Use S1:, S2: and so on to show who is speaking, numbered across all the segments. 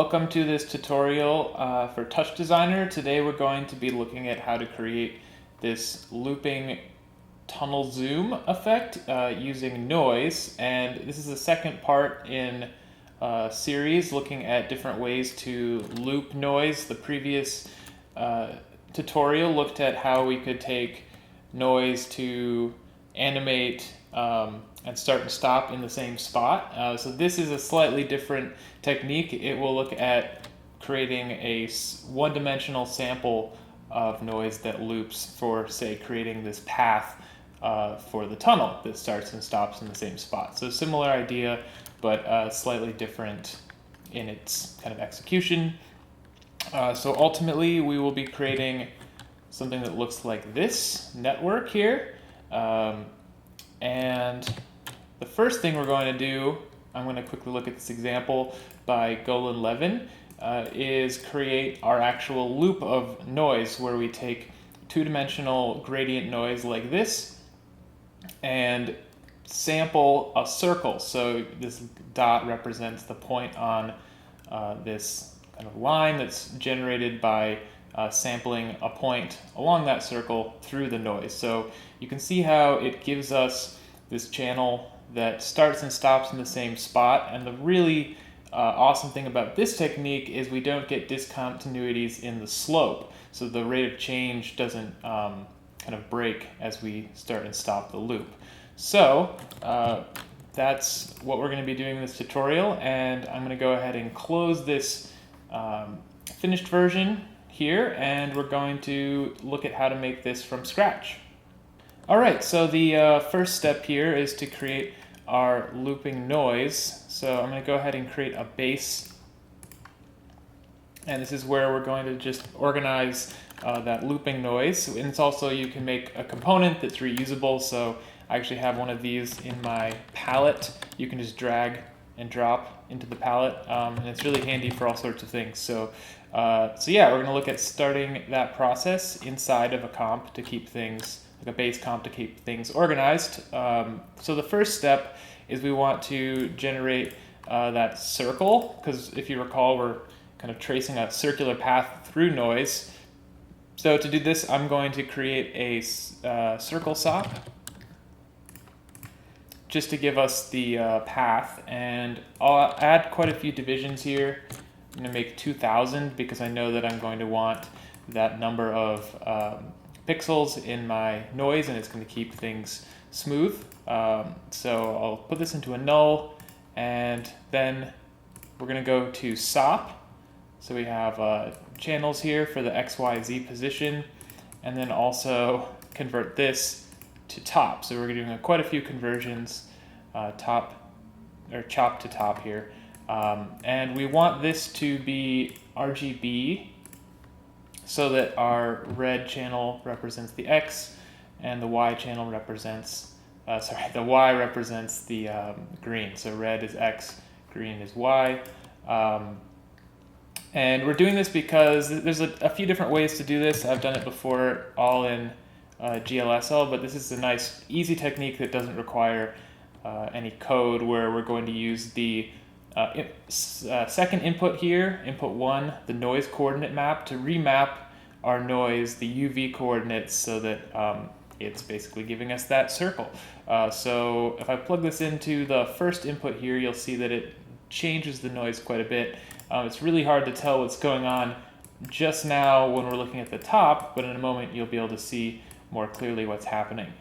S1: welcome to this tutorial for TouchDesigner. Today we're going to be looking at how to create this looping tunnel zoom effect using noise, and this is the second part in a series looking at different ways to loop noise. The previous tutorial looked at how we could take noise to animate and start and stop in the same spot. So this is a slightly different technique. It will look at creating a one-dimensional sample of noise that loops for, say, creating this path for the tunnel that starts and stops in the same spot. So similar idea, but slightly different in its kind of execution. So ultimately, we will be creating something that looks like this network here. And the first thing we're going to do, I'm going to quickly look at this example by Golan Levin, is create our actual loop of noise where we take two-dimensional gradient noise like this and sample a circle. So this dot represents the point on this kind of line that's generated by sampling a point along that circle through the noise. So you can see how it gives us this channel that starts and stops in the same spot. And the really awesome thing about this technique is we don't get discontinuities in the slope. So the rate of change doesn't kind of break as we start and stop the loop. So that's what we're going to be doing in this tutorial. And I'm going to go ahead and close this finished version here, and we're going to look at how to make this from scratch. All right, so the first step here is to create our looping noise. So I'm going to go ahead and create a base, and this is where we're going to just organize that looping noise. And it's also, you can make a component that's reusable. So I actually have one of these in my palette. You can just drag and drop into the palette, and it's really handy for all sorts of things. So yeah, we're going to look at starting that process inside of a comp to keep things, like a base comp to keep things organized. So the first step is we want to generate that circle, because if you recall, we're kind of tracing a circular path through noise. So to do this, I'm going to create a circle sop just to give us the path, and I'll add quite a few divisions here. I'm going to make 2000 because I know that I'm going to want that number of pixels in my noise, and it's going to keep things smooth. So I'll put this into a null, and then we're going to go to SOP. So we have channels here for the X, Y, Z position, and then also convert this to top. So we're doing quite a few conversions, top or chop to top here. And we want this to be RGB so that our red channel represents the X and the Y channel represents, the Y represents the green. So red is X, green is Y. And we're doing this because there's a few different ways to do this. I've done it before all in GLSL, but this is a nice, easy technique that doesn't require any code, where we're going to use the second input here, input 1, the noise coordinate map, to remap our noise, the UV coordinates, so that it's basically giving us that circle. So if I plug this into the first input here, you'll see that it changes the noise quite a bit. It's really hard to tell what's going on just now when we're looking at the top, but in a moment you'll be able to see more clearly what's happening.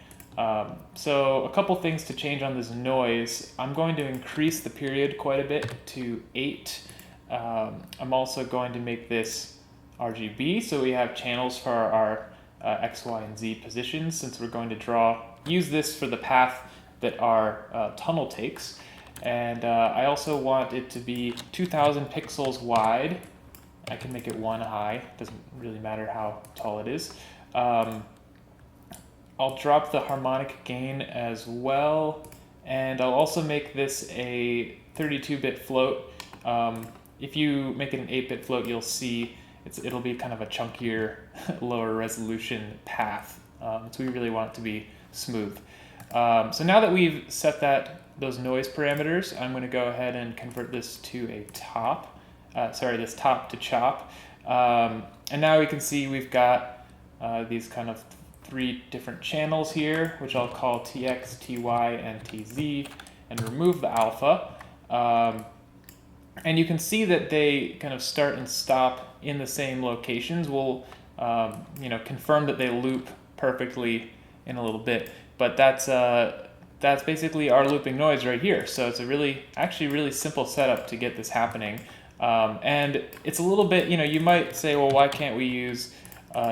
S1: So a couple things to change on this noise. I'm going to increase the period quite a bit to 8. I'm also going to make this RGB, so we have channels for our X, Y, and Z positions, since we're going to use this for the path that our tunnel takes. And I also want it to be 2000 pixels wide. I can make it 1 high, doesn't really matter how tall it is. I'll drop the harmonic gain as well, and I'll also make this a 32-bit float. If you make it an 8-bit float, you'll see it'll be kind of a chunkier, lower resolution path. So we really want it to be smooth. So now that we've set those noise parameters, I'm going to go ahead and convert this to a top. this top to chop. And now we can see we've got these kind of 3 different channels here, which I'll call TX, TY, and TZ, and remove the alpha. And you can see that they kind of start and stop in the same locations. We'll confirm that they loop perfectly in a little bit, but that's basically our looping noise right here. So it's a actually really simple setup to get this happening. And it's a little bit, you might say, well, why can't we use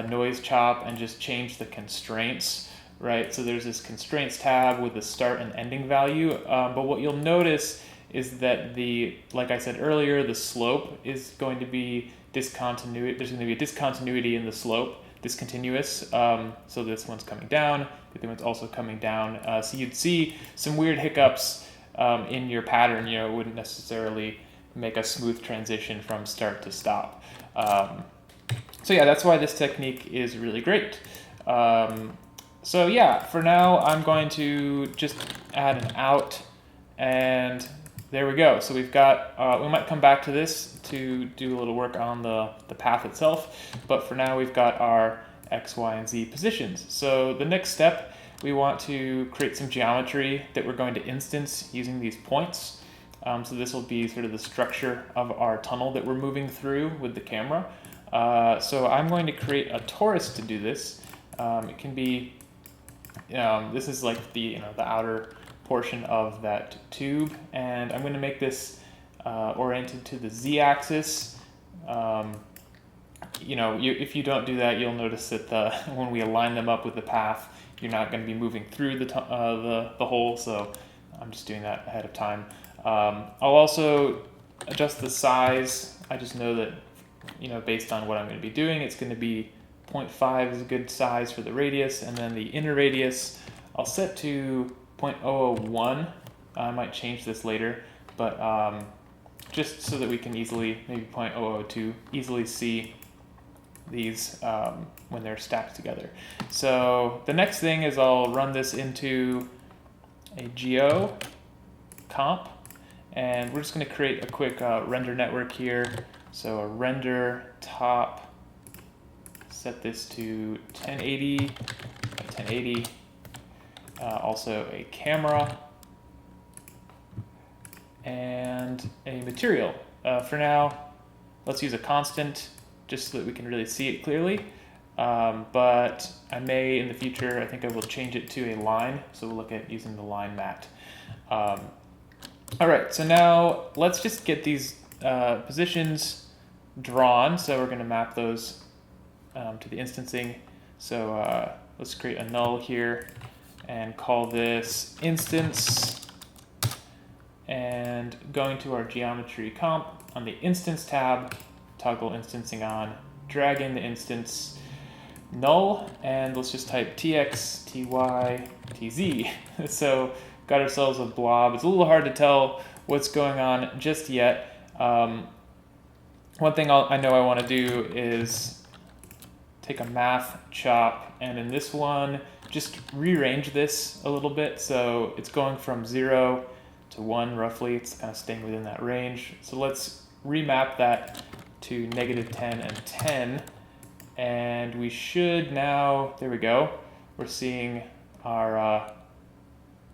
S1: noise chop and just change the constraints, right? So there's this constraints tab with the start and ending value. But what you'll notice is that like I said earlier, the slope is going to be discontinuity. There's going to be a discontinuity in the slope, discontinuous. So this one's coming down, the other one's also coming down. So you'd see some weird hiccups in your pattern. It wouldn't necessarily make a smooth transition from start to stop. So yeah, that's why this technique is really great. So yeah, for now I'm going to just add an out, and there we go. So we've got, we might come back to this to do a little work on the path itself, but for now we've got our X, Y, and Z positions. So the next step, we want to create some geometry that we're going to instance using these points. So this will be sort of the structure of our tunnel that we're moving through with the camera. So I'm going to create a torus to do this. It can be, this is like the outer portion of that tube, and I'm going to make this oriented to the z-axis. If you don't do that, you'll notice that when we align them up with the path, you're not going to be moving through the hole. So I'm just doing that ahead of time. I'll also adjust the size. I just know that based on what I'm going to be doing, it's going to be 0.5 is a good size for the radius, and then the inner radius I'll set to 0.001. I might change this later, but just so that we can easily, maybe 0.002, easily see these when they're stacked together. So the next thing is I'll run this into a geo comp, and we're just going to create a quick render network here. So a render top, set this to 1080 by 1080. Also a camera and a material. For now, let's use a constant just so that we can really see it clearly. But I may in the future, I think I will change it to a line. So we'll look at using the line mat. All right, so now let's just get these positions drawn. So we're going to map those to the instancing. So let's create a null here and call this instance, and going to our geometry comp on the instance tab, toggle instancing on, drag in the instance null, and let's just type tx, ty, tz. So got ourselves a blob. It's a little hard to tell what's going on just yet. One thing I know I want to do is take a math chop, and in this one, just rearrange this a little bit. So it's going from 0 to 1 roughly. It's kind of staying within that range. So let's remap that to -10 and 10. And we should now, there we go. We're seeing our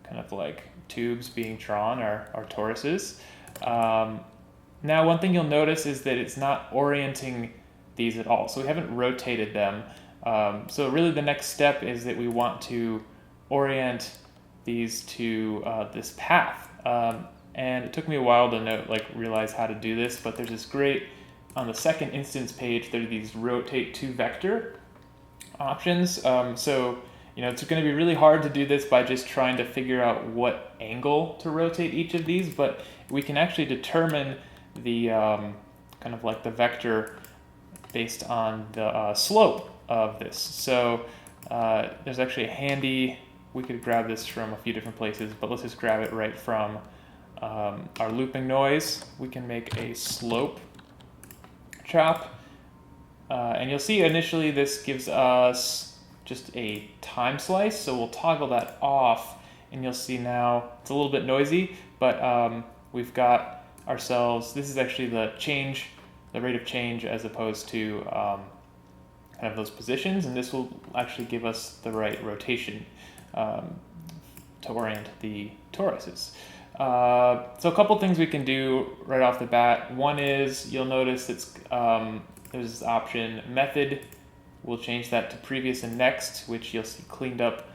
S1: kind of like tubes being drawn, our toruses. Now one thing you'll notice is that it's not orienting these at all. So we haven't rotated them. So really the next step is that we want to orient these to this path. And it took me a while to realize how to do this, but there's this great, on the second instance page, there are these rotate to vector options. So it's going to be really hard to do this by just trying to figure out what angle to rotate each of these, but we can actually determine the kind of like the vector based on the slope of this. So there's actually a handy, we could grab this from a few different places, but let's just grab it right from our looping noise. We can make a slope chop, and you'll see initially this gives us just a time slice, so we'll toggle that off, and you'll see now it's a little bit noisy, but we've got ourselves, this is actually the change the rate of change as opposed to kind of those positions, and this will actually give us the right rotation to orient the toruses. So a couple things we can do right off the bat. One is you'll notice it's there's this option method. We'll change that to previous and next, which you'll see cleaned up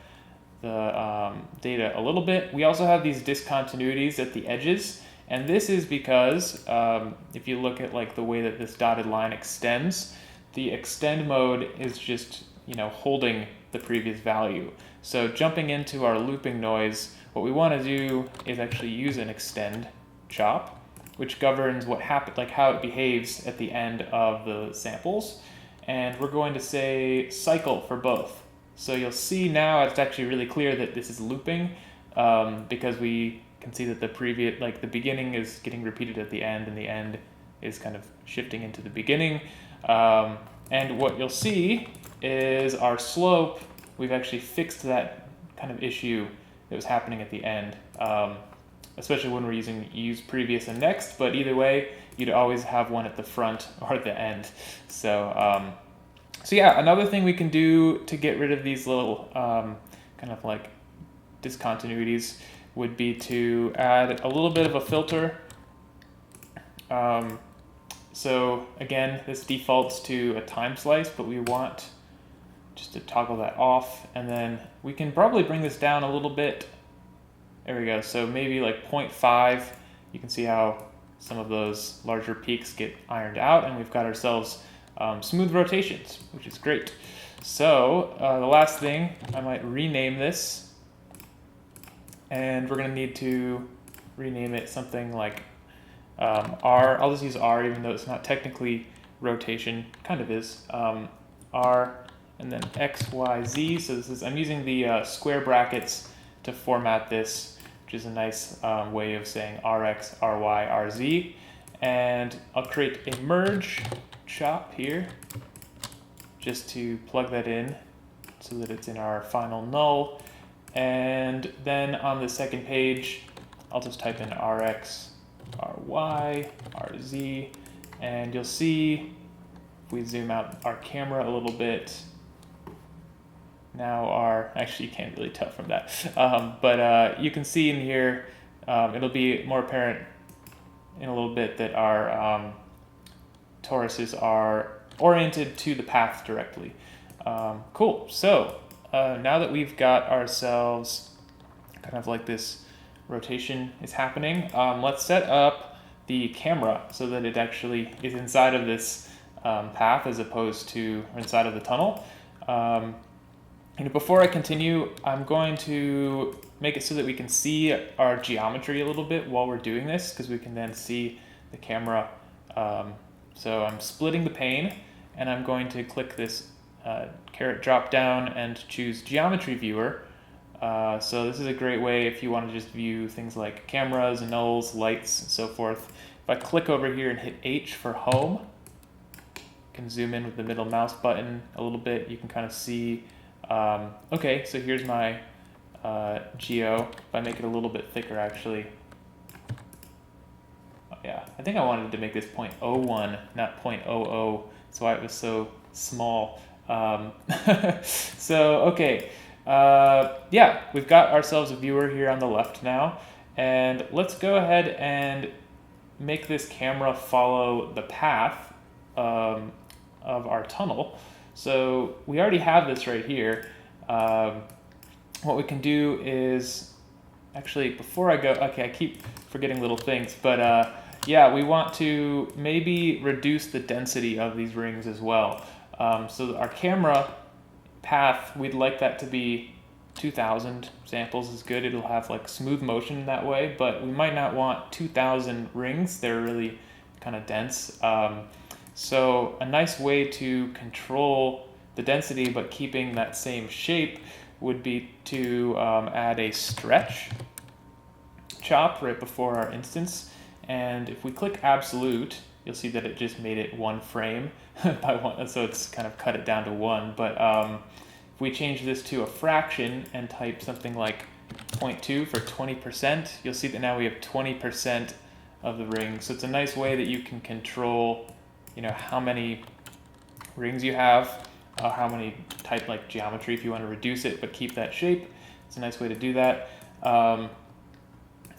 S1: the data a little bit. We also have these discontinuities at the edges, and this is because if you look at like the way that this dotted line extends, the extend mode is just, you know, holding the previous value. So jumping into our looping noise, what we want to do is actually use an extend chop, which governs what happened, like how it behaves at the end of the samples. And we're going to say cycle for both. So you'll see now it's actually really clear that this is looping because we can see that the previous, like the beginning is getting repeated at the end, and the end is kind of shifting into the beginning. And what you'll see is our slope, we've actually fixed that kind of issue that was happening at the end, especially when we're using use previous and next, but either way, you'd always have one at the front or at the end. So, so yeah, another thing we can do to get rid of these little kind of like discontinuities would be to add a little bit of a filter. So again, this defaults to a time slice, but we want just to toggle that off, and then we can probably bring this down a little bit. There we go. So maybe like 0.5. You can see how some of those larger peaks get ironed out, and we've got ourselves smooth rotations, which is great. So the last thing, I might rename this, and we're going to need to rename it something like R. I'll just use R, even though it's not technically rotation, kind of is. R, and then X, Y, Z. So this is, I'm using the square brackets to format this, which is a nice way of saying RX, RY, RZ. And I'll create a merge chop here, just to plug that in so that it's in our final null. And then on the second page, I'll just type in RX, RY, RZ, and you'll see if we zoom out our camera a little bit, now actually you can't really tell from that, but you can see in here, it'll be more apparent in a little bit that our toruses are oriented to the path directly. Cool, so now that we've got ourselves kind of like this rotation is happening, let's set up the camera so that it actually is inside of this path as opposed to inside of the tunnel. Before I continue, I'm going to make it so that we can see our geometry a little bit while we're doing this, because we can then see the camera. So I'm splitting the pane, and I'm going to click this caret drop down and choose Geometry Viewer. So this is a great way if you want to just view things like cameras, nulls, lights, and so forth. If I click over here and hit H for home, you can zoom in with the middle mouse button a little bit. You can kind of see, okay, so here's my geo. If I make it a little bit thicker, actually. Yeah, I think I wanted to make this 0.01, not 0.00. That's why it was so small. So, okay. Yeah, we've got ourselves a viewer here on the left now, and let's go ahead and make this camera follow the path of our tunnel. So we already have this right here. What we can do is, actually, before I go, okay, I keep forgetting little things, but yeah, we want to maybe reduce the density of these rings as well. So our camera path, we'd like that to be 2000 samples is good. It'll have like smooth motion that way, but we might not want 2000 rings. They're really kind of dense. So a nice way to control the density but keeping that same shape would be to add a stretch chop right before our instance. And if we click absolute, you'll see that it just made it one frame by one, so it's kind of cut it down to one. But if we change this to a fraction and type something like 0.2 for 20%, you'll see that now we have 20% of the ring. So it's a nice way that you can control, how many rings you have, how many type like geometry if you want to reduce it but keep that shape. It's a nice way to do that.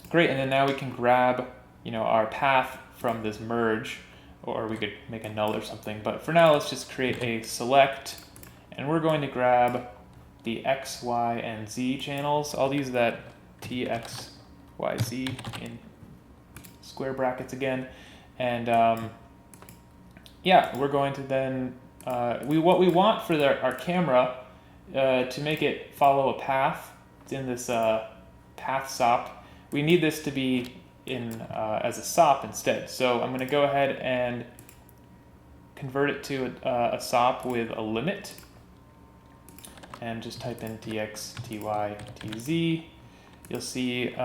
S1: Great, and then now we can grab our path from this merge, or we could make a null or something, but for now let's just create a select, and we're going to grab the X, Y, and Z channels. I'll use that T, X, Y, Z in square brackets again, and yeah, we're going to then, what we want for our camera to make it follow a path, it's in this path SOP, we need this to be in as a SOP instead. So I'm going to go ahead and convert it to a SOP with a limit, and just type in tx, ty, tz. You'll see,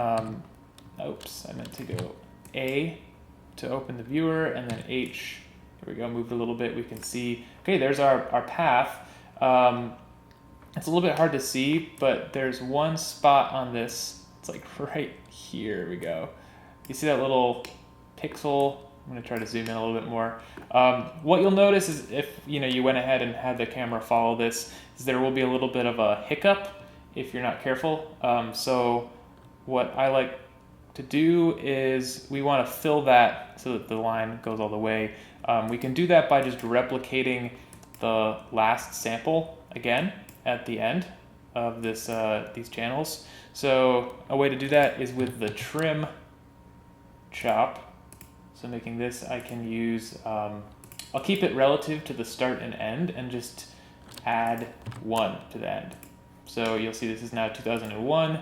S1: oops, I meant to go A to open the viewer, and then H. Here we go, moved a little bit, we can see, okay, there's our path. It's a little bit hard to see, but there's one spot on this, it's like right here we go. You see that little pixel? I'm going to try to zoom in a little bit more. What you'll notice is if you went ahead and had the camera follow this, is there will be a little bit of a hiccup if you're not careful. So what I like to do is we want to fill that so that the line goes all the way. We can do that by just replicating the last sample again at the end of this these channels. So a way to do that is with the trim chop. So making this, I can use, I'll keep it relative to the start and end and just add 1 to the end. So you'll see this is now 2001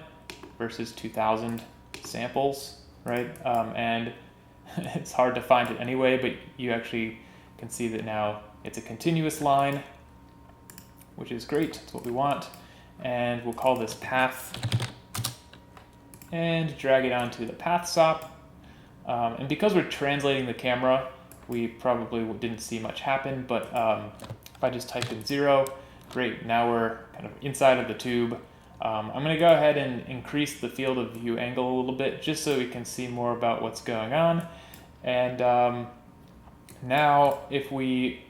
S1: versus 2000 samples, right? And it's hard to find it anyway, but you actually can see that now it's a continuous line, which is great, it's what we want. And we'll call this path and drag it onto the path SOP. And because we're translating the camera, we probably didn't see much happen, but if I just type in 0, great, now we're kind of inside of the tube. I'm going to go ahead and increase the field of view angle a little bit just so we can see more about what's going on. And now if we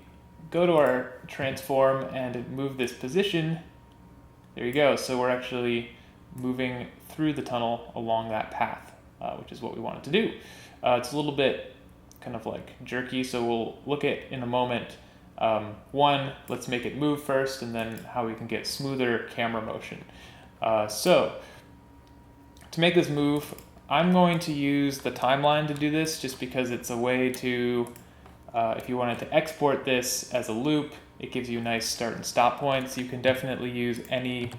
S1: go to our transform and move this position, there you go. So we're actually moving through the tunnel along that path, which is what we wanted to do. It's a little bit kind of like jerky, so we'll look at in a moment. One, let's make it move first, and then how we can get smoother camera motion. So to make this move, I'm going to use the timeline to do this just because it's a way to, if you wanted to export this as a loop, it gives you nice start and stop points. You can definitely use any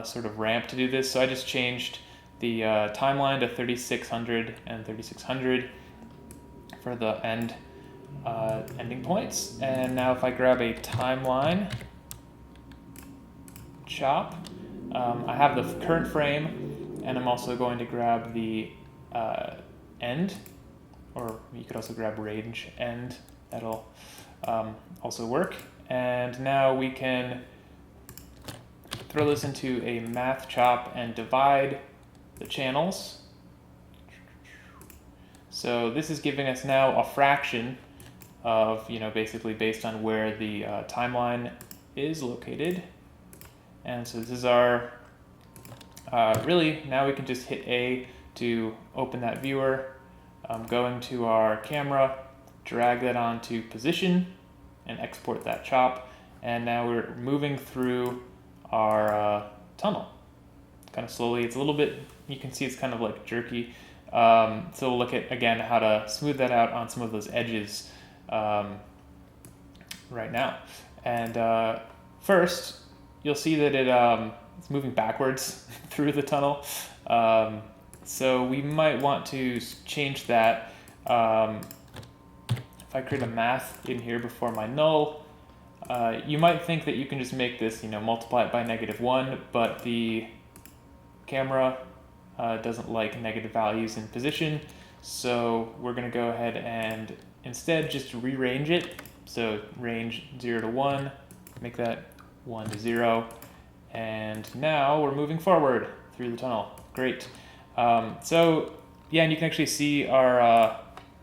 S1: sort of ramp to do this. So I just changed the timeline to 3600 and 3600 for the ending points. And now if I grab a timeline chop, I have the current frame, and I'm also going to grab the end, or you could also grab range end. That'll also work. And now we can throw this into a math chop and divide the channels. So this is giving us now a fraction of, basically based on where the timeline is located. And so this is our, really, now we can just hit A to open that viewer, go into our camera, drag that onto position, and export that chop. And now we're moving through our tunnel kind of slowly. It's a little bit, you can see it's kind of like jerky. So we'll look at, again, how to smooth that out on some of those edges right now. And first, you'll see that it's moving backwards through the tunnel. So we might want to change that. If I create a math in here before my null, you might think that you can just make this, multiply it by -1, but the camera doesn't like negative values in position. So we're going to go ahead and instead just rearrange it. So range 0 to 1, make that 1 to 0. And now we're moving forward through the tunnel. Great. So yeah, and you can actually see our,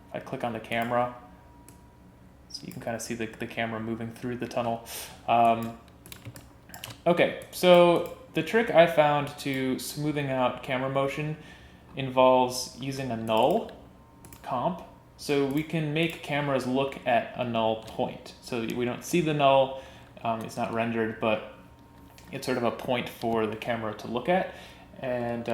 S1: if I click on the camera, So you can kind of see the camera moving through the tunnel. Okay, so the trick I found to smoothing out camera motion involves using a null comp. So we can make cameras look at a null point. So we don't see the null, it's not rendered, but it's sort of a point for the camera to look at. And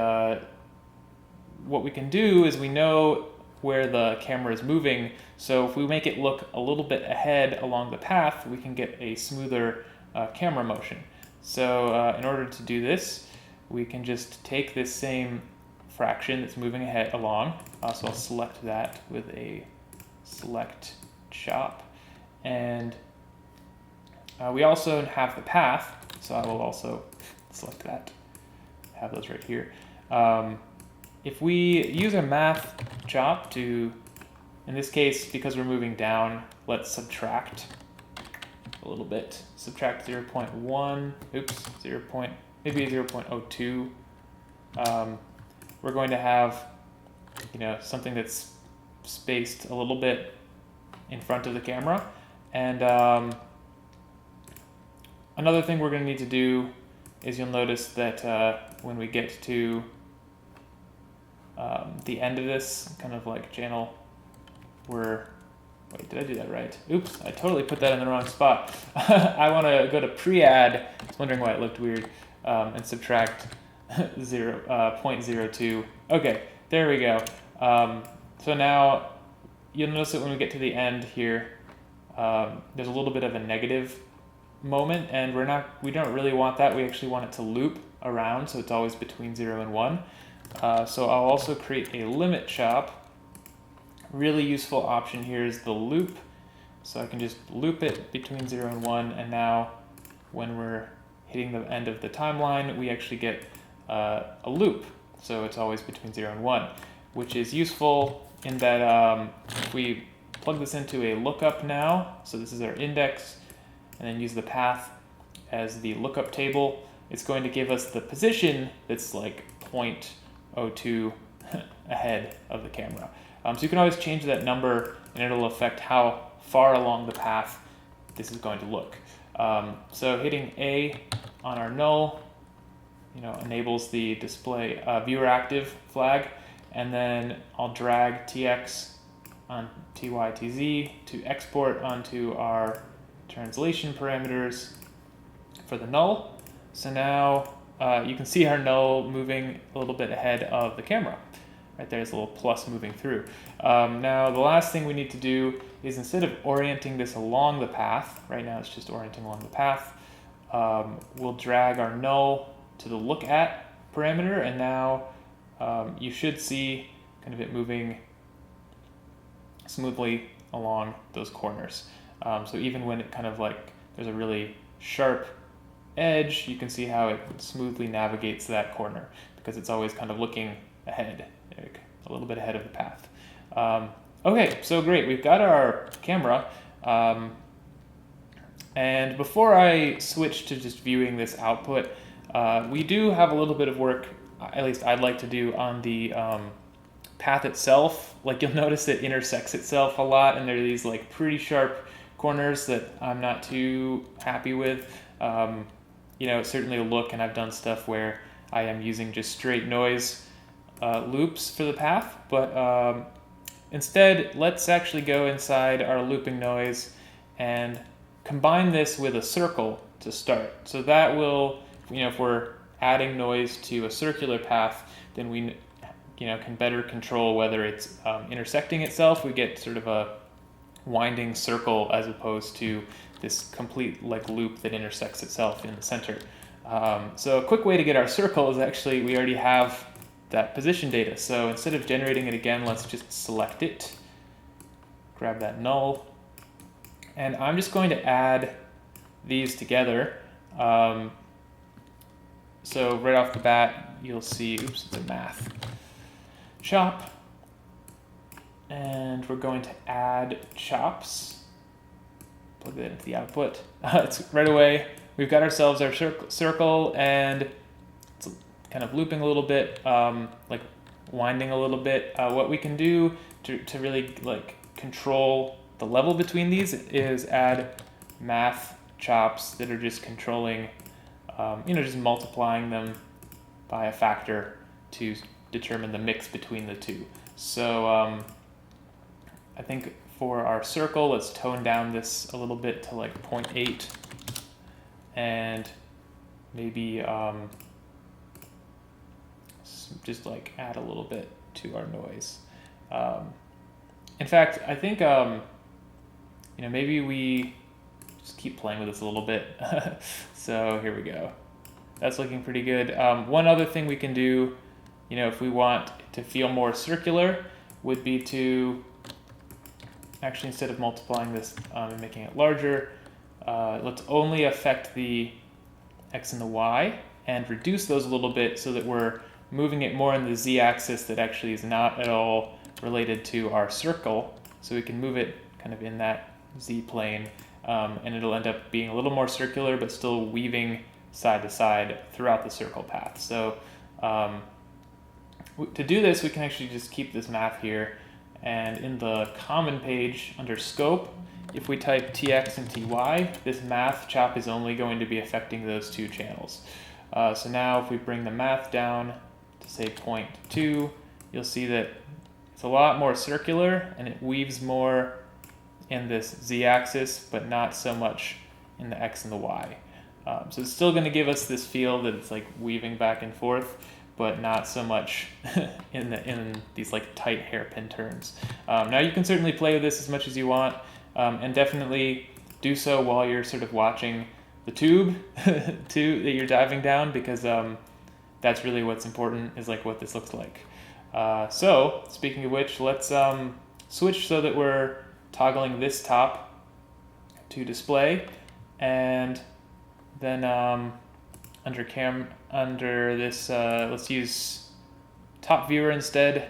S1: what we can do is we know where the camera is moving. So if we make it look a little bit ahead along the path, we can get a smoother camera motion. So in order to do this, we can just take this same fraction that's moving ahead along. So I'll select that with a select chop. And we also have the path, so I will also select that, have those right here. If we use a math chop to, in this case, because we're moving down, let's subtract a little bit. Subtract 0.1, oops, maybe 0.02. We're going to have, something that's spaced a little bit in front of the camera. And another thing we're going to need to do is you'll notice that when we get to the end of this kind of like channel, wait, did I do that right? Oops, I totally put that in the wrong spot. I want to go to pre-add, I was wondering why it looked weird, and subtract 0.02. Okay, there we go. So now you'll notice that when we get to the end here, there's a little bit of a negative moment, and we don't really want that. We actually want it to loop around, so it's always between 0 and 1. So I'll also create a limit chop. Really useful option here is the loop. So I can just loop it between 0 and 1, and now when we're hitting the end of the timeline, we actually get a loop. So it's always between 0 and 1, which is useful in that if we plug this into a lookup now, so this is our index, and then use the path as the lookup table, it's going to give us the position that's like 0.02 ahead of the camera. So you can always change that number, and it'll affect how far along the path this is going to look. So hitting A on our null, enables the display viewer active flag, and then I'll drag TX on TY, TZ to export onto our translation parameters for the null. So now you can see our null moving a little bit ahead of the camera. Right there's a little plus moving through. Now the last thing we need to do is, instead of orienting this along the path, right now it's just orienting along the path, we'll drag our null to the look at parameter, and now you should see kind of it moving smoothly along those corners. So even when it kind of like, there's a really sharp edge, you can see how it smoothly navigates that corner because it's always kind of looking ahead, a little bit ahead of the path. Okay, so great, we've got our camera. And before I switch to just viewing this output, we do have a little bit of work, at least I'd like to do, on the path itself. Like, you'll notice it intersects itself a lot, and there are these like pretty sharp corners that I'm not too happy with. It's certainly a look, and I've done stuff where I am using just straight noise loops for the path, but instead let's actually go inside our looping noise and combine this with a circle to start. So that will, if we're adding noise to a circular path, then we can better control whether it's intersecting itself. We get sort of a winding circle as opposed to this complete like loop that intersects itself in the center. So a quick way to get our circle is actually, we already have that position data. So instead of generating it again, let's just select it, grab that null, and I'm just going to add these together. So right off the bat, you'll see, oops, it's a math chop, and we're going to add chops, plug that into the output. It's right away, we've got ourselves our circle, and it's kind of looping a little bit, like winding a little bit. What we can do to really like control the level between these is add math chops that are just controlling, just multiplying them by a factor to determine the mix between the two. So I think for our circle, let's tone down this a little bit to like 0.8 and maybe just like add a little bit to our noise. In fact, I think maybe we just keep playing with this a little bit. So here we go. That's looking pretty good. One other thing we can do, if we want to feel more circular, would be to actually, instead of multiplying this and making it larger, let's only affect the X and the Y and reduce those a little bit so that we're moving it more in the Z-axis that actually is not at all related to our circle. So we can move it kind of in that Z-plane, and it'll end up being a little more circular but still weaving side to side throughout the circle path. So to do this, we can actually just keep this math here, and in the common page under scope, if we type TX and TY, this math chop is only going to be affecting those two channels. So now if we bring the math down to say 0.2, you'll see that it's a lot more circular and it weaves more in this Z-axis, but not so much in the X and the Y. So it's still going to give us this feel that it's like weaving back and forth, but not so much in these like tight hairpin turns. Now you can certainly play with this as much as you want, and definitely do so while you're sort of watching the tube too that you're diving down, because that's really what's important, is like what this looks like. So speaking of which, let's switch so that we're toggling this top to display, and then under this, let's use top viewer instead,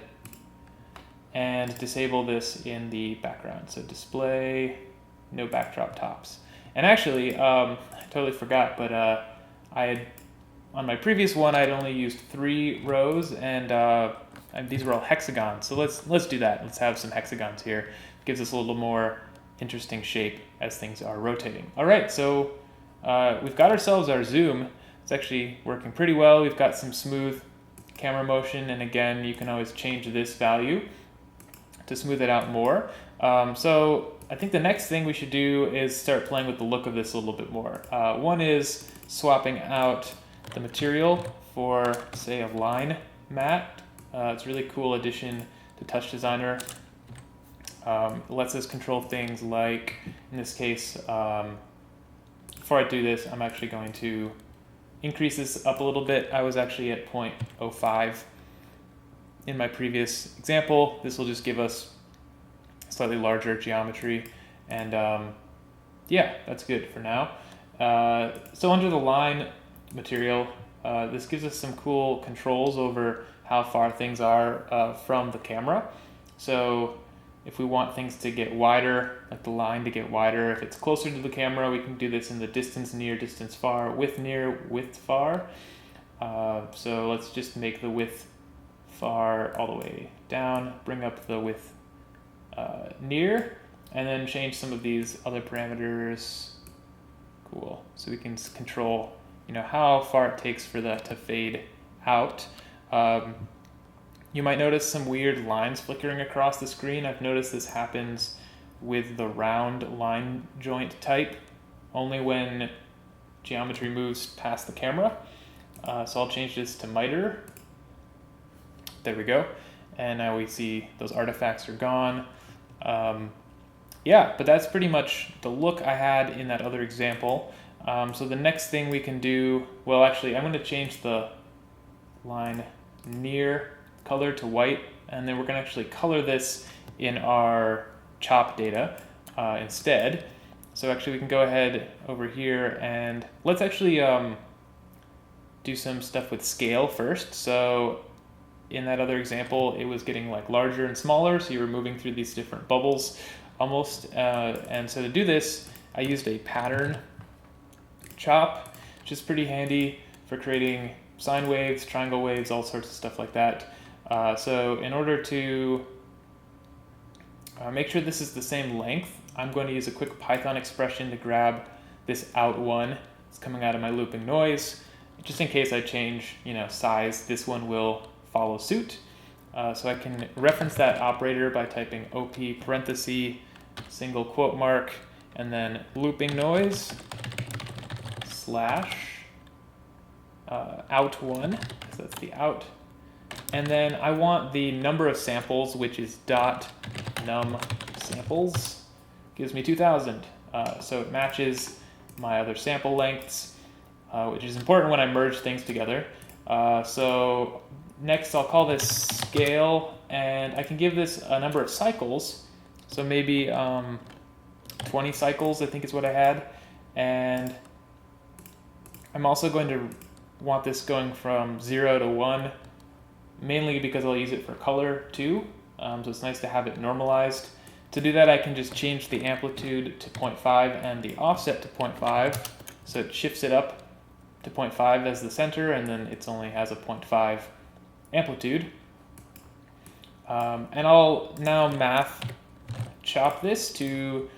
S1: and disable this in the background. So display, no backdrop tops. And actually, I totally forgot, but on my previous one, I'd only used 3 rows, and these were all hexagons. So let's do that. Let's have some hexagons here. It gives us a little more interesting shape as things are rotating. All right, so we've got ourselves our zoom. It's actually working pretty well. We've got some smooth camera motion, and again, you can always change this value to smooth it out more. So I think the next thing we should do is start playing with the look of this a little bit more. One is swapping out the material for, say, a line mat. It's a really cool addition to TouchDesigner. It lets us control things like, in this case, before I do this, I'm actually going to increase this up a little bit. I was actually at 0.05 in my previous example. This will just give us slightly larger geometry, and yeah, that's good for now. So under the line material, this gives us some cool controls over how far things are from the camera. So if we want things to get wider, like the line to get wider, if it's closer to the camera, we can do this in the distance near, distance far, width near, width far. So let's just make the width far all the way down, bring up the width near, and then change some of these other parameters. Cool. So we can control, how far it takes for that to fade out. You might notice some weird lines flickering across the screen. I've noticed this happens with the round line joint type, only when geometry moves past the camera. So I'll change this to miter. There we go. And now we see those artifacts are gone. Yeah, but that's pretty much the look I had in that other example. So the next thing we can do, well, actually, I'm going to change the line near color to white, and then we're going to actually color this in our chop data instead. So actually we can go ahead over here and let's actually do some stuff with scale first. So in that other example, it was getting like larger and smaller, so you were moving through these different bubbles almost. And so to do this, I used a pattern chop, which is pretty handy for creating sine waves, triangle waves, all sorts of stuff like that. So in order to make sure this is the same length, I'm going to use a quick Python expression to grab this out one. It's coming out of my looping noise. Just in case I change, size, this one will follow suit. So I can reference that operator by typing op parenthesis, single quote mark, and then looping noise slash out one, so that's the out. And then I want the number of samples, which is dot num samples, gives me 2000. So it matches my other sample lengths, which is important when I merge things together. So next I'll call this scale, and I can give this a number of cycles. So maybe 20 cycles, I think is what I had. And I'm also going to want this going from 0 to 1, mainly because I'll use it for color too. So it's nice to have it normalized. To do that, I can just change the amplitude to 0.5 and the offset to 0.5. So it shifts it up to 0.5 as the center, and then it only has a 0.5 amplitude. And I'll now math chop this to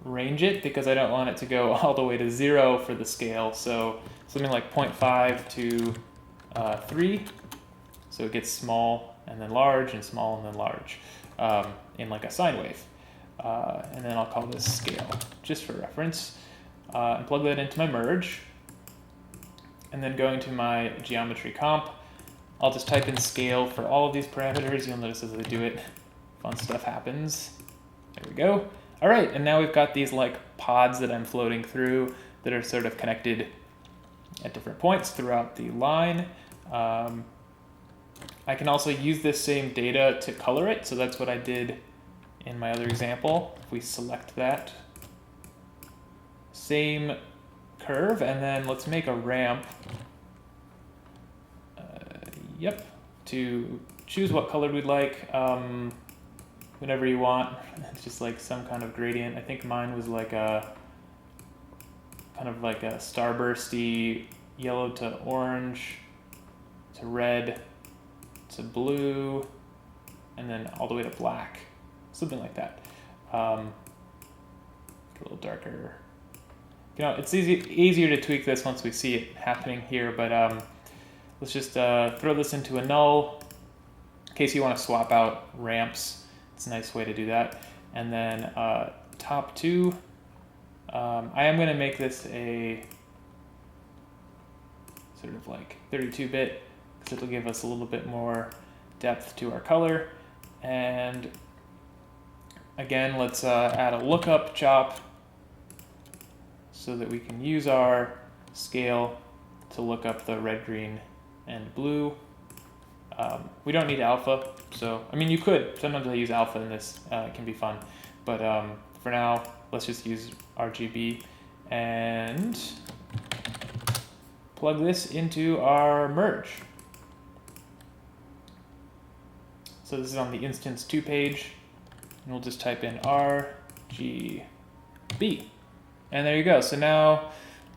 S1: range it, because I don't want it to go all the way to 0 for the scale. So something like 0.5 to 3. So it gets small and then large and small and then large in like a sine wave. And then I'll call this scale just for reference, and plug that into my merge. And then going to my geometry comp, I'll just type in scale for all of these parameters. You'll notice as I do it, fun stuff happens. There we go. All right, and now we've got these like pods that I'm floating through that are sort of connected at different points throughout the line. I can also use this same data to color it, so that's what I did in my other example. If we select that same curve, and then let's make a ramp. To choose what color we'd like, whatever you want. It's just like some kind of gradient. I think mine was like a kind of like a starbursty yellow to orange to red to blue, and then all the way to black, something like that. A little darker. It's easier to tweak this once we see it happening here, but let's just throw this into a null in case you want to swap out ramps. It's a nice way to do that. And then top two, I am going to make this a sort of like 32-bit, because it'll give us a little bit more depth to our color. And again, let's add a lookup chop so that we can use our scale to look up the red, green, and blue. We don't need alpha, so I mean you could. Sometimes I use alpha in this. It can be fun, but for now, let's just use RGB and plug this into our merge. So this is on the instance 2 page, and we'll just type in RGB. And there you go. So now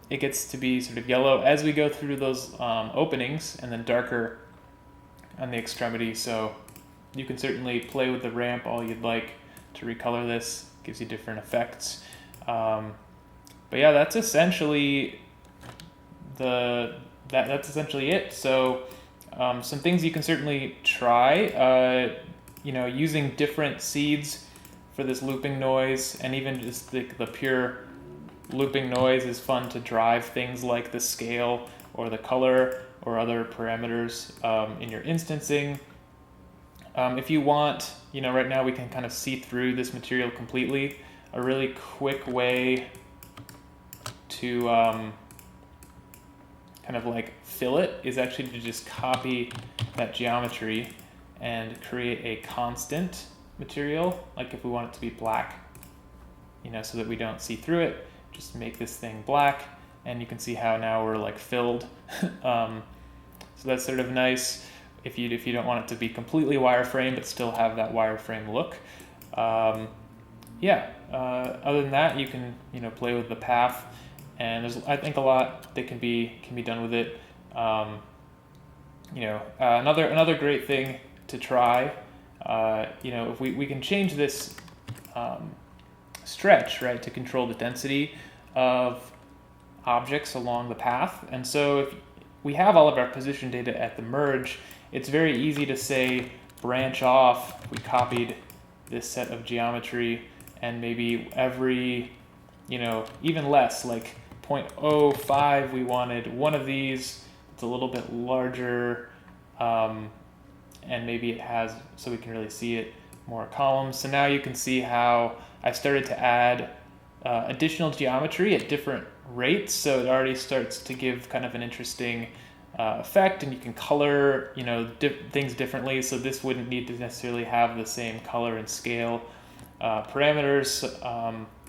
S1: it gets to be sort of yellow as we go through those openings, and then darker on the extremity. So you can certainly play with the ramp all you'd like to recolor this. Gives you different effects. But yeah, that's essentially that's essentially it. So some things you can certainly try. Using different seeds for this looping noise, and even just the pure looping noise is fun to drive things like the scale or the color or other parameters in your instancing. If you want, right now we can kind of see through this material completely. A really quick way to kind of like fill it is actually to just copy that geometry and create a constant material, like if we want it to be black, so that we don't see through it. Just make this thing black, and you can see how now we're like filled. So that's sort of nice if you don't want it to be completely wireframe but still have that wireframe look. Other than that, you can play with the path, and there's I think a lot that can be done with it. Another great thing to try, if we can change this stretch, right, to control the density of objects along the path. And so if we have all of our position data at the merge, it's very easy to say branch off. We copied this set of geometry and maybe every, even less, like 0.05, we wanted one of these. It's a little bit larger, and maybe it has, so we can really see it, more columns. So now you can see how I started to add additional geometry at different rates, so it already starts to give kind of an interesting effect, and you can color things differently, so this wouldn't need to necessarily have the same color and scale parameters,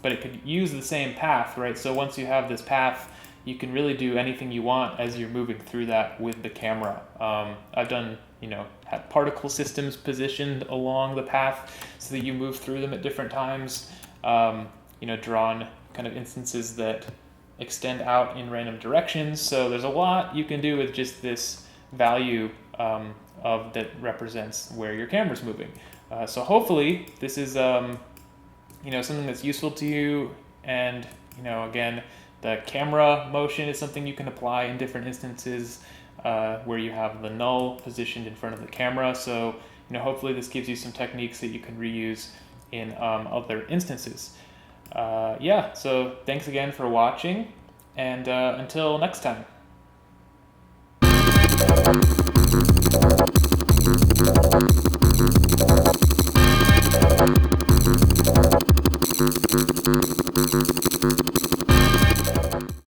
S1: but it could use the same path, right? So once you have this path, you can really do anything you want as you're moving through that with the camera. I've done, had particle systems positioned along the path so that you move through them at different times, drawn kind of instances that extend out in random directions. So there's a lot you can do with just this value of that represents where your camera's moving. So hopefully this is something that's useful to you, and again, the camera motion is something you can apply in different instances where you have the null positioned in front of the camera. So hopefully this gives you some techniques that you can reuse in other instances. So thanks again for watching, and until next time.